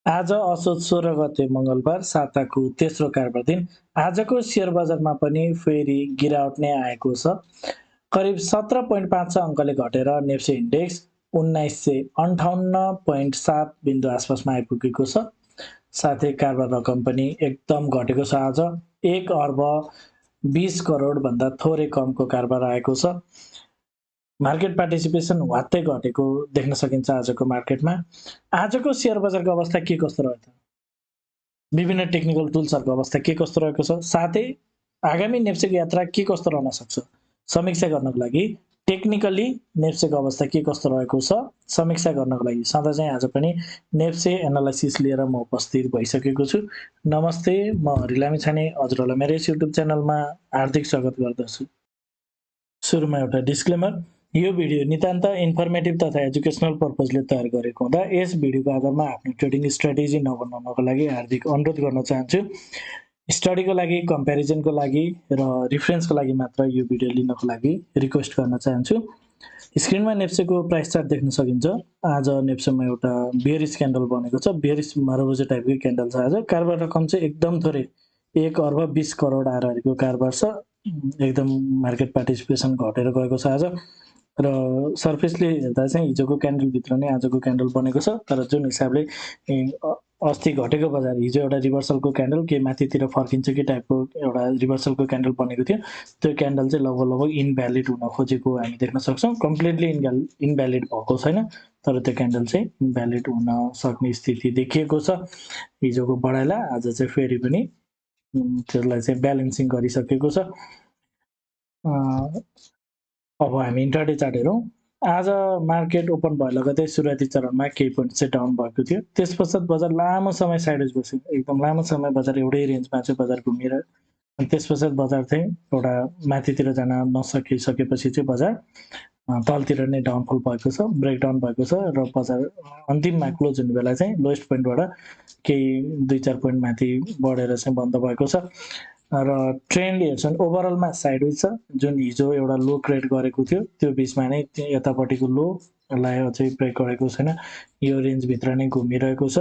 आज असोज 16 गते मङ्गलबार साताको तेस्रो कारोबार दिन आजको सेयर बजारमा पनि फेरि गिरावट नै आएको छ। करिब 17.5 अङ्कले घटेर नेप्से इन्डेक्स 1958.7 बिन्दु आसपासमा आइपुगेको छ। साथै कारोबार रकम पनि एकदम घटेको छ। आज 1 अर्ब 20 करोड भन्दा थोरै कमको कारोबार आएको छ। मार्केट पार्टिसिपेसन वात्तै घटेको देख्न सकिन्छ आजको मार्केटमा। आजको सेयर बजारको अवस्था के कस्तो रहेछ, विभिन्न टेक्निकल टुल्सहरूको अवस्था के कस्तो रहेको छ, साथै आगामी नेप्सेको यात्रा के कस्तो रहन सक्छ, समीक्षा गर्नको लागि टेक्निकली नेप्सेको अवस्था के कस्तो रहेको छ समीक्षा गर्नको लागि सधैँ चाहिँ आज पनि नेप्से एनालाइसिस लिएर म उपस्थित भइसकेको छु। नमस्ते, म लामिछाने हजुरहरूलाई मेरो यस युट्युब च्यानलमा हार्दिक स्वागत गर्दछु। सुरुमा एउटा डिस्क्लेमर, यो भिडियो नितान्त इन्फर्मेटिभ तथा एजुकेसनल पर्पजले तयार गरेको हुँदा यस भिडियोको आधारमा आफ्नो ट्रेडिङ स्ट्राटेजी नबनाउनको लागि हार्दिक अनुरोध गर्न चाहन्छु। स्टडीको लागि, कम्पेरिजनको लागि र रिफरेन्सको लागि मात्र यो भिडियो लिनको लागि रिक्वेस्ट गर्न चाहन्छु। स्क्रिनमा नेप्सेको प्राइस चार्ट देख्न सकिन्छ। आज नेप्सेमा एउटा बियरिश क्यान्डल बनेको छ, बियरिश मरबुजे टाइपकै क्यान्डल छ। आज कारोबार रकम चाहिँ एकदम थोरै 1 अर्ब 20 करोड आरआरको कारोबार छ। एकदम मार्केट पार्टिसिपेसन घटेर गएको छ आज, र सर्फेसले हेर्दा चाहिँ हिजोको क्यान्डलभित्र नै आजको क्यान्डल बनेको छ। तर जुन हिसाबले अस्ति घटेको बजार, हिजो एउटा रिभर्सलको क्यान्डल के माथितिर फर्किन्छ कि टाइपको एउटा रिभर्सलको क्यान्डल बनेको थियो, त्यो क्यान्डल चाहिँ लगभग इनभ्यालिड हुन खोजेको हामी देख्न सक्छौँ। कम्प्लिटली इनभ्यालिड भएको छैन, तर त्यो क्यान्डल चाहिँ इनभ्यालिड हुन सक्ने स्थिति देखिएको छ। हिजोको बढाइलाई आज चाहिँ फेरि पनि त्यसलाई चाहिँ ब्यालेन्सिङ गरिसकेको छ। अब हामी इन्ट्राडे चार्ट हेरौँ। आज मार्केट ओपन भयो लगतै सुरुवाती चरणमा केही पोइन्ट चाहिँ डाउन भएको थियो। त्यस पश्चात बजार लामो समय साइडवेज बस्यो, एकदम लामो समय बजार एउटै रेन्जमा चाहिँ बजार घुमेर, अनि त्यस पश्चात बजार चाहिँ एउटा माथितिर जान नसकिसकेपछि चाहिँ बजार तलतिर नै डाउनफल भएको छ, ब्रेकडाउन भएको छ, र बजार अन्तिममा क्लोज हुने बेला चाहिँ लोएस्ट पोइन्टबाट केही 2-4 पोइन्ट माथि बढेर चाहिँ बन्द भएको छ। र ट्रेन्डले हेर्छन् ओभरअलमा साइडवेज छ। जुन हिजो एउटा लो क्रिएट गरेको थियो त्यो बिचमा नै यतापट्टिको लोलाई अझै ब्रेक गरेको छैन, यो रेन्जभित्र नै घुमिरहेको छ।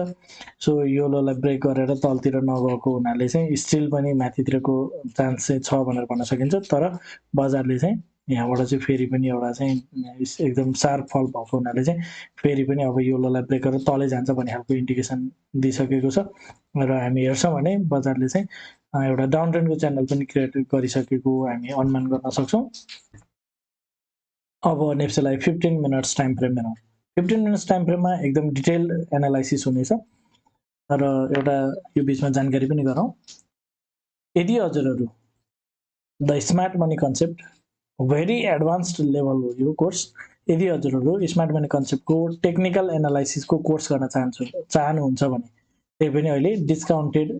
सो यो लोलाई ब्रेक गरेर तलतिर नगएको हुनाले चाहिँ स्टिल पनि माथितिरको चान्स चाहिँ छ भनेर भन्न सकिन्छ। तर बजारले चाहिँ यहाँबाट चाहिँ फेरि पनि एउटा चाहिँ एकदम सार्प फल भएको हुनाले चाहिँ फेरि पनि अब यो लोलाई ब्रेक गरेर तलै जान्छ भन्ने खालको इन्डिकेसन दिइसकेको छ। र हामी हेर्छौँ भने बजारले चाहिँ एउटा डाउन ट्रेन्डको च्यानल पनि क्रिएट गरिसकेको हामी अनुमान गर्न सक्छौँ। अब नेप्सेलाई 15 मिनट्स टाइम फ्रेम हेरौँ। 15 मिनट्स टाइम फ्रेममा एकदम डिटेल एनालाइसिस हुनेछ र एउटा यो बिचमा जानकारी पनि गरौँ। यदि हजुरहरू the smart money concept very advanced level हो यो कोर्स, यदि हजुरहरू स्मार्ट मनी कन्सेप्टको टेक्निकल एनालाइसिसको कोर्स गर्न चाहनुहुन्छ भने त्यही पनि अहिले डिस्काउन्टेड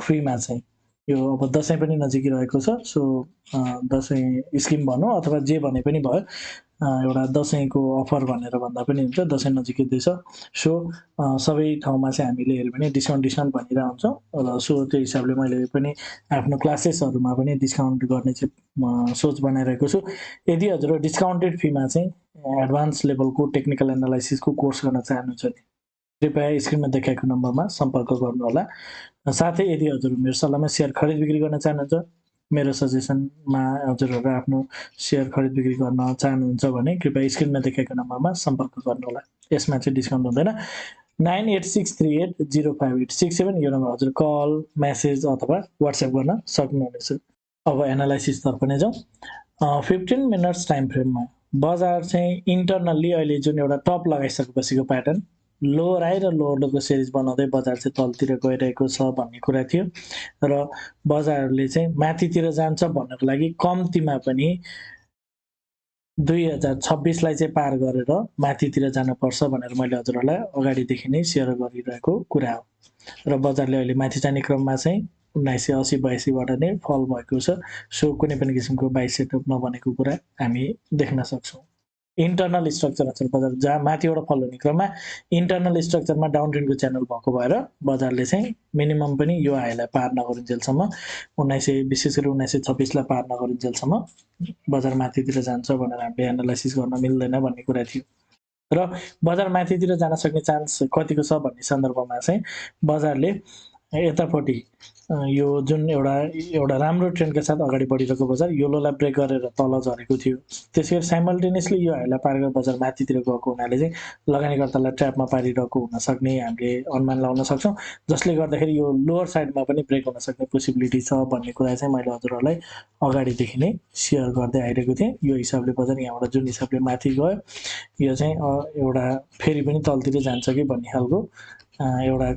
फीमा चाहिँ यो अब दसैँ पनि नजिकिरहेको छ। सो दसैँ स्किम भनौँ अथवा जे भने पनि भयो, एउटा दसैँको अफर भनेर भन्दा पनि हुन्छ, दसैँ नजिकै छ। सो सबै ठाउँमा चाहिँ हामीले हेऱ्यो भने डिस्काउन्ट भनिरहन्छौँ। र सो त्यो हिसाबले मैले पनि आफ्नो क्लासेसहरूमा पनि डिस्काउन्ट गर्ने चाहिँ सोच बनाइरहेको छु। यदि हजुर डिस्काउन्टेड फीमा चाहिँ एडभान्स लेभलको टेक्निकल एनालाइसिसको कोर्स गर्न चाहनुहुन्छ भने कृपया स्क्रिनमा देखाएको नम्बरमा सम्पर्क गर्नुहोला। साथै यदि हजुर मेरो सल्लाहमा सेयर खरिद बिक्री गर्न चाहनुहुन्छ, मेरो सजेसनमा हजुरहरू आफ्नो सेयर खरिद बिक्री गर्न चाहनुहुन्छ भने कृपया स्क्रिनमा देखाएको नम्बरमा सम्पर्क गर्नुहोला। यसमा चाहिँ डिस्काउन्ट हुँदैन। 9863805867 यो नम्बर हजुर कल, मेसेज अथवा वाट्सएप गर्न सक्नुहुनेछ। अब एनालाइसिसतर्फ नै जाउँ। 15 मिनट्स टाइम फ्रेममा बजार चाहिँ इन्टरनल्ली अहिले जुन एउटा टप लगाइसकेपछिको प्याटर्न, लोवर हाई र लोवर लोको सिरिज बनाउँदै बजार चाहिँ तलतिर गइरहेको छ भन्ने कुरा थियो। र बजारले चाहिँ माथितिर जान्छ भन्नको लागि कम्तीमा पनि 2026लाई चाहिँ पार गरेर माथितिर जानुपर्छ भनेर मैले हजुरहरूलाई अगाडिदेखि नै सेयर गरिरहेको कुरा हो। र बजारले अहिले माथि जाने क्रममा चाहिँ 1980-82बाट नै फल भएको छ। सो कुनै पनि किसिमको बाइ सेटअप नबनेको कुरा हामी देख्न सक्छौँ। इन्टरनल स्ट्रक्चर अनुसार बजार जहाँ माथिबाट फल हुने क्रममा इन्टरनल स्ट्रक्चरमा डाउन ट्रेन्डको च्यानल भएको भएर बजारले चाहिँ मिनिमम पनि यो हाईलाई पार नगरुन्जेलसम्म 1900 विशेष गरी 1926लाई पार नगरुन्जेलसम्म बजार माथितिर जान्छ भनेर हामीले एनालाइसिस गर्न मिल्दैन भन्ने कुरा थियो। र बजार माथितिर जान सक्ने चान्स कतिको छ भन्ने सन्दर्भमा चाहिँ बजारले यतापट्टि यो जुन एउटा राम्रो ट्रेन्डका साथ अगाडि बढिरहेको बजार योलोलाई ब्रेक गरेर तल झरेको थियो। त्यसै गरी साइमल्टेनियसली यो हाइला पार गरेर बजार माथितिर गएको हुनाले चाहिँ लगानीकर्तालाई ट्र्यापमा पारिरहेको हुन सक्ने हामीले अनुमान लगाउन सक्छौँ, जसले गर्दाखेरि यो लोवर साइडमा पनि ब्रेक हुन सक्ने पोसिबिलिटी छ भन्ने कुरा चाहिँ मैले हजुरहरूलाई अगाडिदेखि नै सेयर गर्दै आइरहेको थिएँ। यो हिसाबले बजार यहाँबाट जुन हिसाबले माथि गयो यो चाहिँ एउटा फेरि पनि तलतिर जान्छ कि भन्ने खालको एउटा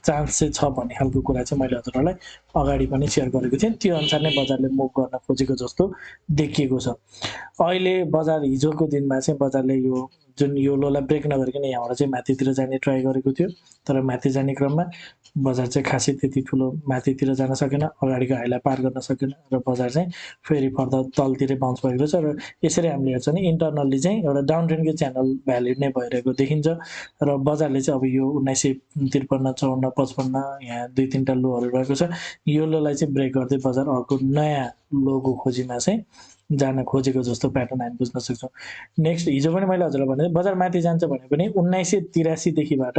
चान्स चाहिँ छ भन्ने खालको कुरा चाहिँ मैले हजुरहरूलाई अगाडि पनि सेयर गरेको थिएँ। त्यो अनुसार नै बजारले मुभ गर्न खोजेको जस्तो देखिएको छ। अहिले बजार हिजोको दिनमा चाहिँ बजारले यो जुन यो लोलाई ब्रेक नगरिकन यहाँबाट चाहिँ माथितिर जाने ट्राई गरेको थियो, तर माथि जाने क्रममा बजार चाहिँ खासै त्यति ठुलो माथितिर जान सकेन, अगाडिको हाइलाई पार गर्न सकेन र बजार चाहिँ फेरि फर्दर तलतिरै बाउन्स भएको छ। र यसरी हामीले हेर्छौँ भने इन्टरनल्ली चाहिँ एउटा डाउन ट्रेन्डको च्यानल भ्यालिड नै भइरहेको देखिन्छ र बजारले चाहिँ अब यो 1953, 54, 55 यहाँ 2-3टा लोहरू रहेको छ। यो लोलाई चाहिँ ब्रेक गर्दै बजार अर्को नयाँ लोको खोजीमा चाहिँ जान खोजेको जस्तो प्याटर्न हामी बुझ्न सक्छौँ। नेक्स्ट हिजो पनि मैले हजुरलाई भने बजार माथि जान्छ भने पनि 1983 देखिबाट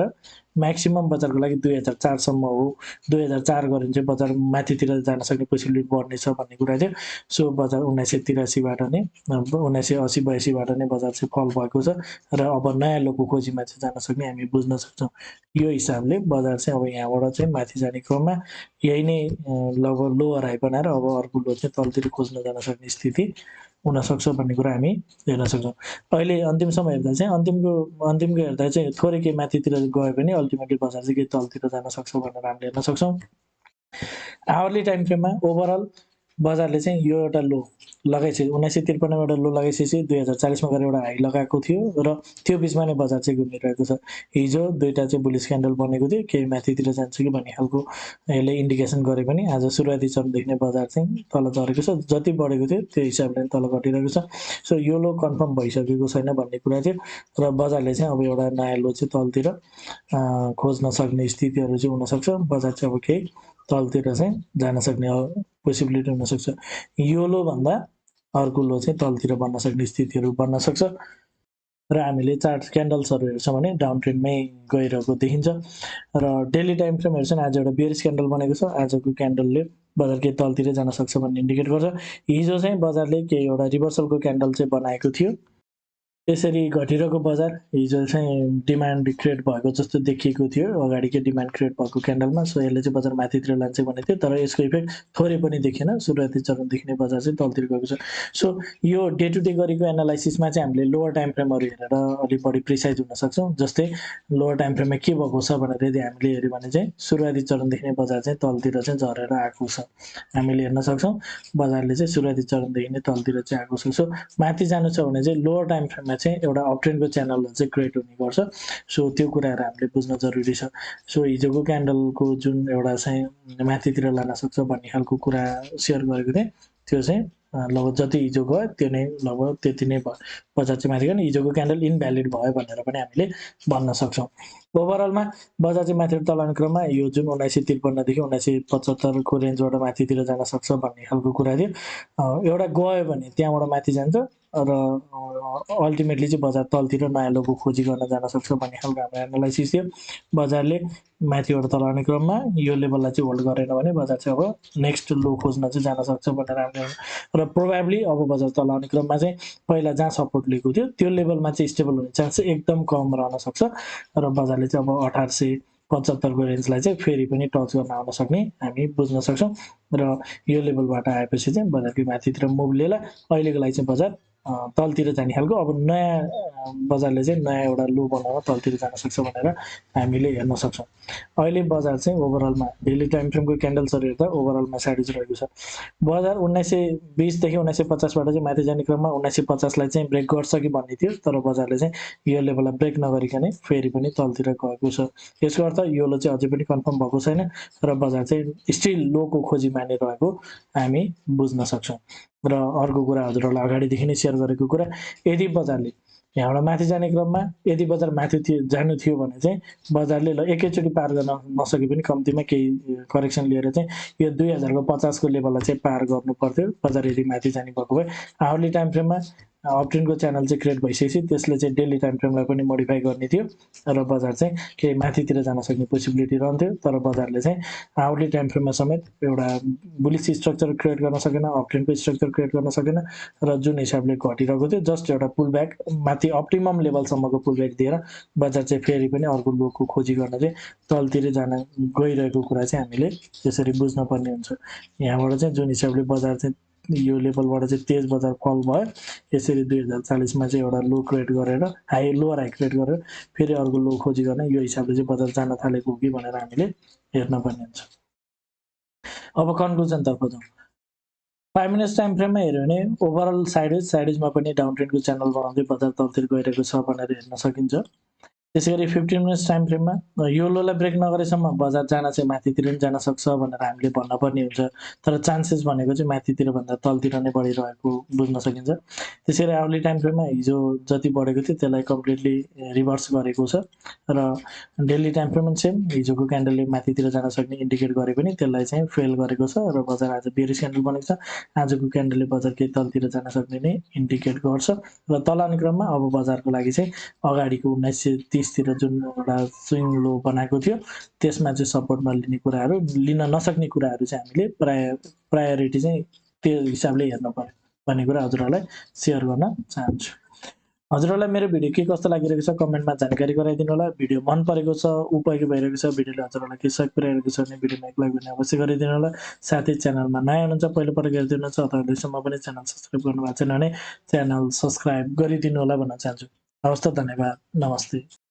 म्याक्सिमम बजारको लागि 2004सम्म हो। 2004 गऱ्यो भने चाहिँ बजार माथितिर जान सक्ने पोसिबिलिटी बढ्नेछ भन्ने कुरा थियो। सो बजार 1983बाट नै 1980-82बाट नै बजार चाहिँ फल भएको छ र अब नयाँ लोको खोजीमा चाहिँ जान सक्ने हामी बुझ्न सक्छौँ। यो हिसाबले बजार चाहिँ अब यहाँबाट चाहिँ माथि जाने क्रममा यही नै लगभग लोवर हाई बनाएर अब अर्को लो चाहिँ तलतिर खोज्न जान सक्ने स्थिति हुनसक्छ भन्ने कुरा हामी हेर्न सक्छौँ। अहिले अन्तिमसम्म हेर्दा चाहिँ अन्तिमको हेर्दा चाहिँ थोरै केही माथितिर गयो भने अल्टिमेटली बजार चाहिँ केही तलतिर जान सक्छ भनेर हामीले हेर्न सक्छौँ। आवरली टाइम फ्रेममा ओभरअल बजारले चाहिँ यो एउटा लो लगाइसक्यो, 1953मा एउटा लो लगाइसकेपछि 2040मा गएर एउटा हाई लगाएको थियो र त्यो बिचमा नै बजार चाहिँ घुमिरहेको छ। हिजो दुईवटा चाहिँ बुलिस क्यान्डल बनेको थियो, केही माथितिर जान्छ कि भन्ने खालको यसले इन्डिकेसन गरे पनि आज सुरुवाती चरणदेखि नै बजार चाहिँ तल झरेको छ। जति बढेको थियो त्यो हिसाबले तल घटिरहेको छ। सो यो लो कन्फर्म भइसकेको छैन भन्ने कुरा थियो र बजारले चाहिँ अब एउटा नयाँ लो चाहिँ तलतिर खोज्न सक्ने स्थितिहरू चाहिँ हुनसक्छ। बजार चाहिँ अब केही तलतिर चाहिँ जान सक्ने पोसिबिलिटी हुनसक्छ। यो लोभन्दा अर्को लो चाहिँ तलतिर बन्न सक्ने स्थितिहरू बन्न सक्छ र हामीले चार्ट क्यान्डल्सहरू हेर्छौँ भने डाउन ट्रेन्डमै गइरहेको देखिन्छ र डेली टाइम फ्रेम हेर्छौँ आज एउटा बियरिस क्यान्डल बनेको छ। आजको क्यान्डलले बजार केही तलतिर जान सक्छ भन्ने इन्डिकेट गर्छ। हिजो चाहिँ बजारले केही एउटा रिभर्सलको क्यान्डल चाहिँ बनाएको थियो। यसरी घटिरहेको बजार हिजो चाहिँ डिमान्ड क्रिएट भएको जस्तो देखिएको थियो, अगाडिकै डिमान्ड क्रिएट भएको क्यान्डलमा। सो यसले चाहिँ बजार माथितिर लान्छ भनेको थियो, तर यसको इफेक्ट थोरै पनि देखिएन। सुरुवाती चरणदेखि नै बजार चाहिँ तलतिर गएको छ। सो यो डे टु डे गरेको एनालाइसिसमा चाहिँ हामीले लोवर टाइम फ्रेमहरू हेरेर अलिक बढी प्रिसाइज हुन सक्छौँ। जस्तै लोवर टाइम फ्रेममा के भएको छ भनेर यदि हामीले हेऱ्यौँ भने चाहिँ सुरुवाती चरणदेखि नै बजार चाहिँ तलतिर चाहिँ झरेर आएको छ हामीले हेर्न सक्छौँ। बजारले चाहिँ सुरुवाती चरणदेखि नै तलतिर चाहिँ आएको छ। सो माथि जानु छ भने चाहिँ लोवर टाइम फ्रेममा चाहिँ एउटा अपट्रेन्डको च्यानलहरू चाहिँ क्रिएट हुने गर्छ। सो त्यो कुराहरू हामीले बुझ्न जरुरी छ। सो हिजोको क्यान्डलको जुन एउटा चाहिँ माथितिर लान सक्छ भन्ने खालको कुरा सेयर गरेको थिएँ, त्यो चाहिँ लगभग जति हिजो गयो त्यो नै लगभग त्यति नै भयो। बजार चाहिँ माथि गयो नि हिजोको क्यान्डल इनभ्यालिड भयो भनेर पनि हामीले भन्न सक्छौँ। ओभरअलमा बजार चाहिँ माथि तल आउने क्रममा यो जुन 1953 देखि 1975 को रेन्जबाट माथितिर जान सक्छ भन्ने खालको कुरा थियो। एउटा गयो भने त्यहाँबाट माथि जान्छ र अल्टिमेटली चाहिँ बजार तलतिर नयाँ लोको खोजी गर्न जान सक्छ भन्ने खालको हाम्रो एनालाइसिस थियो। बजारले माथिबाट तल आउने क्रममा यो लेभललाई चाहिँ होल्ड गरेन भने बजार चाहिँ अब नेक्स्ट लो खोज्न चाहिँ जान सक्छ भनेर हामीले र प्रोबेबली अब बजार तल आउने क्रममा चाहिँ पहिला जहाँ सपोर्ट लिएको थियो त्यो लेभलमा चाहिँ स्टेबल हुने चान्स एकदम कम रहन सक्छ र बजारले चाहिँ अब 1875 को रेन्जलाई चाहिँ फेरि पनि टच गर्न आउन सक्ने हामी बुझ्न सक्छौँ र यो लेभलबाट आएपछि चाहिँ बजारको माथितिर मुभ लिएला अहिलेको लागि चाहिँ बजार तलतिर जाने खालको अब नयाँ बजारले चाहिँ नयाँ एउटा लो बनाएर तलतिर जान सक्छ भनेर हामीले हेर्न सक्छौँ। अहिले बजार चाहिँ ओभरअलमा डेली टाइम फ्रेमको क्यान्डल्सहरू हेर्दा ओभरअलमा साइडवेज रहेको छ। बजार 1920 देखि 1950बाट चाहिँ माथि जाने क्रममा 1950लाई चाहिँ ब्रेक गर्छ कि भन्ने थियो, तर बजारले चाहिँ यो लेभललाई ब्रेक नगरिकनै फेरि पनि तलतिर गएको छ। यसको अर्थ यो लो चाहिँ अझै पनि कन्फर्म भएको छैन र बजार चाहिँ स्टिल लोको खोजीमा नै रहेको हामी बुझ्न सक्छौँ। र अर्को कुरा हजुरहरूलाई अगाडिदेखि नै सेयर गरेको कुरा, यदि बजारले यहाँबाट माथि जाने क्रममा यदि बजार माथि जानु थियो भने चाहिँ बजारले एकैचोटि पार गर्न नसके पनि कम्तीमा केही करेक्सन लिएर चाहिँ यो 2050 को लेभललाई चाहिँ पार गर्नु पर्थ्यो बजार यदि माथि जाने भएको भए। आवरली टाइम फ्रेममा अपट्रेन्डको च्यानल चाहिँ क्रिएट भइसकेपछि त्यसले चाहिँ डेली टाइम फ्रेमलाई पनि मोडिफाई गर्ने थियो र बजार चाहिँ केही माथितिर जान सक्ने पोसिबिलिटी रहन्थ्यो, तर बजारले चाहिँ आवरली टाइम फ्रेममा समेत एउटा बुलिस स्ट्रक्चर क्रिएट गर्न सकेन, अपट्रेन्डको स्ट्रक्चर क्रिएट गर्न सकेन र जुन हिसाबले घटिरहेको थियो जस्ट एउटा पुल ब्याक माथि अप्टिमम लेभलसम्मको पुल ब्याक दिएर बजार चाहिँ फेरि पनि अर्को लोको खोजी गर्न चाहिँ तलतिर जान गइरहेको कुरा चाहिँ हामीले त्यसरी बुझ्न पर्ने हुन्छ। यहाँबाट चाहिँ जुन हिसाबले बजार चाहिँ यो लेभलबाट चाहिँ तेज बजार फल भयो, यसरी 2040मा चाहिँ एउटा लो क्रिएट गरेर लोअर हाई क्रिएट गरेर फेरि अर्को लो खोजी गर्ने यो हिसाबले चाहिँ बजार जान थालेको हो कि भनेर हामीले हेर्न पर्ने हुन्छ। अब कन्क्लुजनतर्फ जाउँ। 5 मिनट्स टाइम फ्रेममा हेऱ्यो भने ओभरअल साइडेजमा पनि डाउन ट्रेन्डको च्यानल बनाउँदै बजार तलतिर गइरहेको छ भनेर हेर्न सकिन्छ। त्यसै गरी 15 मिनट्स टाइम फ्रेममा यो लोलाई ब्रेक नगरेसम्म बजार जान चाहिँ माथितिर पनि जान सक्छ भनेर हामीले भन्न पर्ने हुन्छ, तर चान्सेस भनेको चाहिँ माथितिर भन्दा तलतिर नै बढिरहेको बुझ्न सकिन्छ। त्यसै गरी आवरली टाइम फ्रेममा हिजो जति बढेको थियो त्यसलाई कम्प्लिटली रिभर्स गरेको छ र डेली टाइम फ्रेममा सेम हिजोको क्यान्डलले माथितिर जान सक्ने इन्डिकेट गरे पनि त्यसलाई चाहिँ फेल गरेको छ र बजार आज बेरिस क्यान्डल बनेको छ। आजको क्यान्डलले बजार केही तलतिर जान सक्ने नै इन्डिकेट गर्छ र तलाउने क्रममा अब बजारको लागि चाहिँ अगाडिको 1930तिर जुन एउटा स्विङ लो बनाएको थियो त्यसमा चाहिँ सपोर्ट नलिने कुराहरू, लिन नसक्ने कुराहरू चाहिँ हामीले प्रायोरिटी चाहिँ त्यो हिसाबले हेर्न पर्यो भन्ने कुरा हजुरहरूलाई सेयर गर्न चाहन्छु। हजुरहरूलाई मेरो भिडियो के कस्तो लागिरहेको छ कमेन्टमा जानकारी गराइदिनु होला। भिडियो मन परेको छ, उपयोगी भइरहेको छ, भिडियोले हजुरहरूलाई के सहयोग पुर्याइरहेको छ भने भिडियोमा एक लाइक गर्ने अवश्य गरिदिनु होला। साथै च्यानलमा नयाँ हुनुहुन्छ, पहिलोपटक हेर्दै हुनुहुन्छ अथवा अहिलेसम्म पनि च्यानल सब्सक्राइब गर्नुभएको छैन भने च्यानल सब्सक्राइब गरिदिनु होला भन्न चाहन्छु। हवस् त, धन्यवाद, नमस्ते।